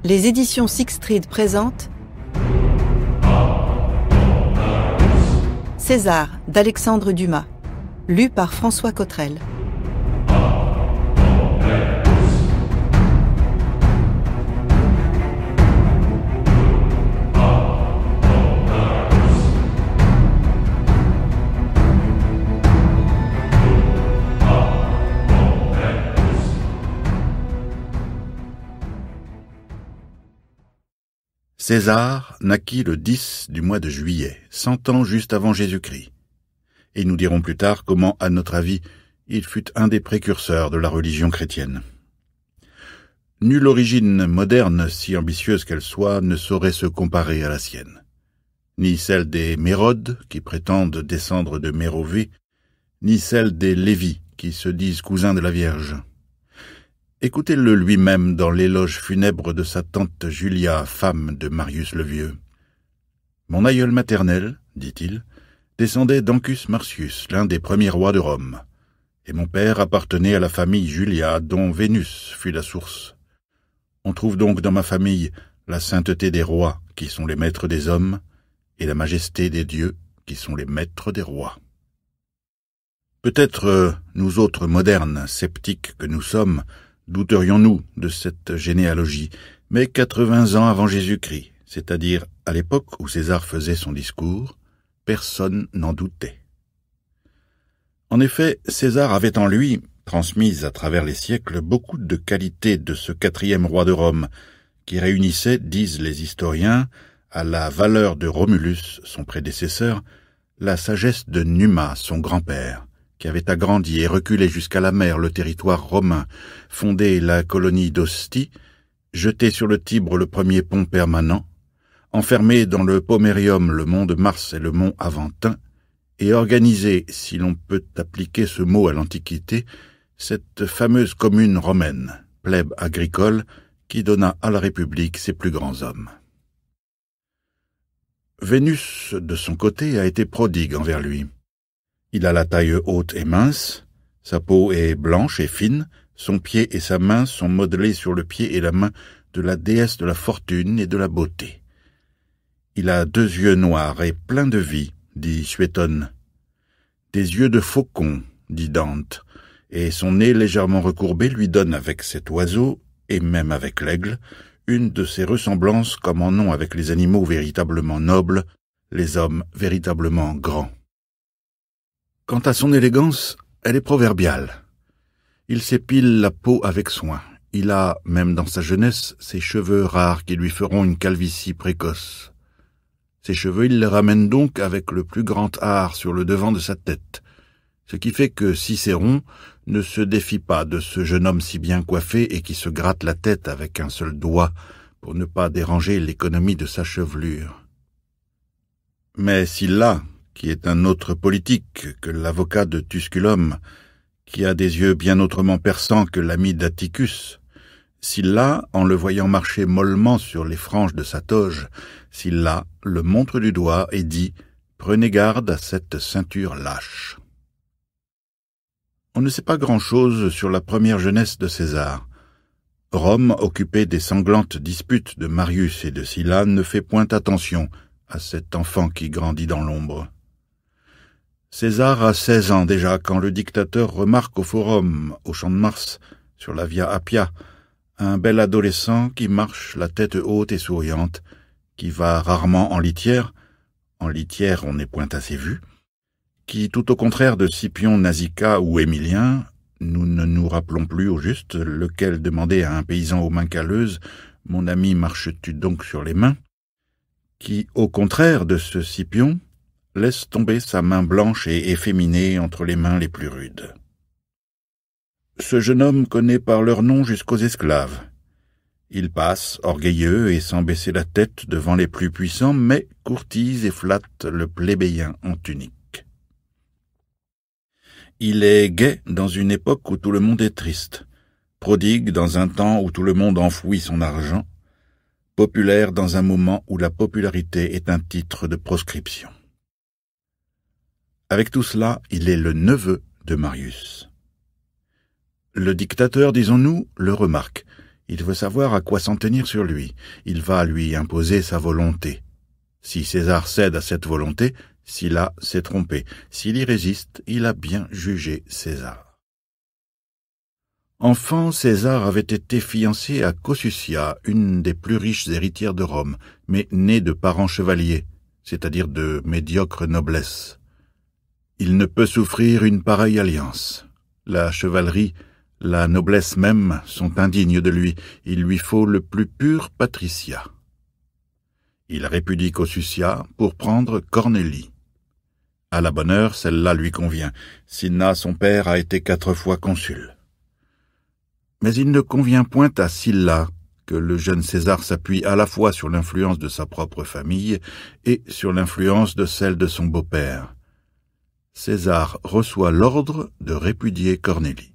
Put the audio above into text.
Les éditions Sixtreed présentent César d'Alexandre Dumas, lu par François Cottrell. César naquit le 10 du mois de juillet, 100 ans juste avant Jésus-Christ. Et nous dirons plus tard comment, à notre avis, il fut un des précurseurs de la religion chrétienne. Nulle origine moderne, si ambitieuse qu'elle soit, ne saurait se comparer à la sienne. Ni celle des Mérodes, qui prétendent descendre de Mérovée, ni celle des Lévi, qui se disent cousins de la Vierge. Écoutez-le lui-même dans l'éloge funèbre de sa tante Julia, femme de Marius le Vieux. « Mon aïeul maternel, dit-il, descendait d'Ancus Marcius, l'un des premiers rois de Rome, et mon père appartenait à la famille Julia, dont Vénus fut la source. On trouve donc dans ma famille la sainteté des rois, qui sont les maîtres des hommes, et la majesté des dieux, qui sont les maîtres des rois. » Peut-être nous autres modernes, sceptiques que nous sommes, douterions-nous de cette généalogie, mais 80 ans avant Jésus-Christ, c'est-à-dire à l'époque où César faisait son discours, personne n'en doutait. En effet, César avait en lui, transmises à travers les siècles, beaucoup de qualités de ce 4e roi de Rome, qui réunissait, disent les historiens, à la valeur de Romulus, son prédécesseur, la sagesse de Numa, son grand-père, qui avait agrandi et reculé jusqu'à la mer le territoire romain, fondé la colonie d'Ostie, jeté sur le Tibre le premier pont permanent, enfermé dans le Pomerium le mont de Mars et le mont Aventin, et organisé, si l'on peut appliquer ce mot à l'Antiquité, cette fameuse commune romaine, plèbe agricole, qui donna à la République ses plus grands hommes. Vénus, de son côté, a été prodigue envers lui. Il a la taille haute et mince, sa peau est blanche et fine, son pied et sa main sont modelés sur le pied et la main de la déesse de la fortune et de la beauté. Il a 2 yeux noirs et pleins de vie, dit Suétone. Des yeux de faucon, dit Dante, et son nez légèrement recourbé lui donne avec cet oiseau, et même avec l'aigle, une de ces ressemblances comme en ont avec les animaux véritablement nobles, les hommes véritablement grands. Quant à son élégance, elle est proverbiale. Il s'épile la peau avec soin. Il a, même dans sa jeunesse, ses cheveux rares qui lui feront une calvitie précoce. Ses cheveux, il les ramène donc avec le plus grand art sur le devant de sa tête, ce qui fait que Cicéron ne se défie pas de ce jeune homme si bien coiffé et qui se gratte la tête avec un seul doigt pour ne pas déranger l'économie de sa chevelure. Mais Sylla, qui est un autre politique que l'avocat de Tusculum, qui a des yeux bien autrement perçants que l'ami d'Atticus, Sylla, en le voyant marcher mollement sur les franges de sa toge, Sylla le montre du doigt et dit « Prenez garde à cette ceinture lâche ». On ne sait pas grand-chose sur la première jeunesse de César. Rome, occupée des sanglantes disputes de Marius et de Sylla, ne fait point attention à cet enfant qui grandit dans l'ombre. César a 16 ans déjà quand le dictateur remarque au Forum, au Champ de Mars, sur la Via Appia, un bel adolescent qui marche la tête haute et souriante, qui va rarement en litière on n'est point assez vu, qui, tout au contraire de Scipion Nasica ou Émilien, nous ne nous rappelons plus au juste, lequel demandait à un paysan aux mains calleuses « Mon ami, marches-tu donc sur les mains ?» qui, au contraire de ce Scipion, laisse tomber sa main blanche et efféminée entre les mains les plus rudes. Ce jeune homme connaît par leur nom jusqu'aux esclaves. Il passe, orgueilleux et sans baisser la tête devant les plus puissants, mais courtise et flatte le plébéien en tunique. Il est gai dans une époque où tout le monde est triste, prodigue dans un temps où tout le monde enfouit son argent, populaire dans un moment où la popularité est un titre de proscription. Avec tout cela, il est le neveu de Marius. Le dictateur, disons-nous, le remarque. Il veut savoir à quoi s'en tenir sur lui. Il va lui imposer sa volonté. Si César cède à cette volonté, Sylla s'est trompé. S'il y résiste, il a bien jugé César. Enfant, César avait été fiancé à Cossutia, une des plus riches héritières de Rome, mais née de parents chevaliers, c'est-à-dire de médiocre noblesse. Il ne peut souffrir une pareille alliance. La chevalerie, la noblesse même sont indignes de lui. Il lui faut le plus pur patriciat. Il répudie Cossutia pour prendre Cornélie. À la bonne heure, celle-là lui convient. Cinna, son père, a été 4 fois consul. Mais il ne convient point à Sylla que le jeune César s'appuie à la fois sur l'influence de sa propre famille et sur l'influence de celle de son beau-père. César reçoit l'ordre de répudier Cornélie.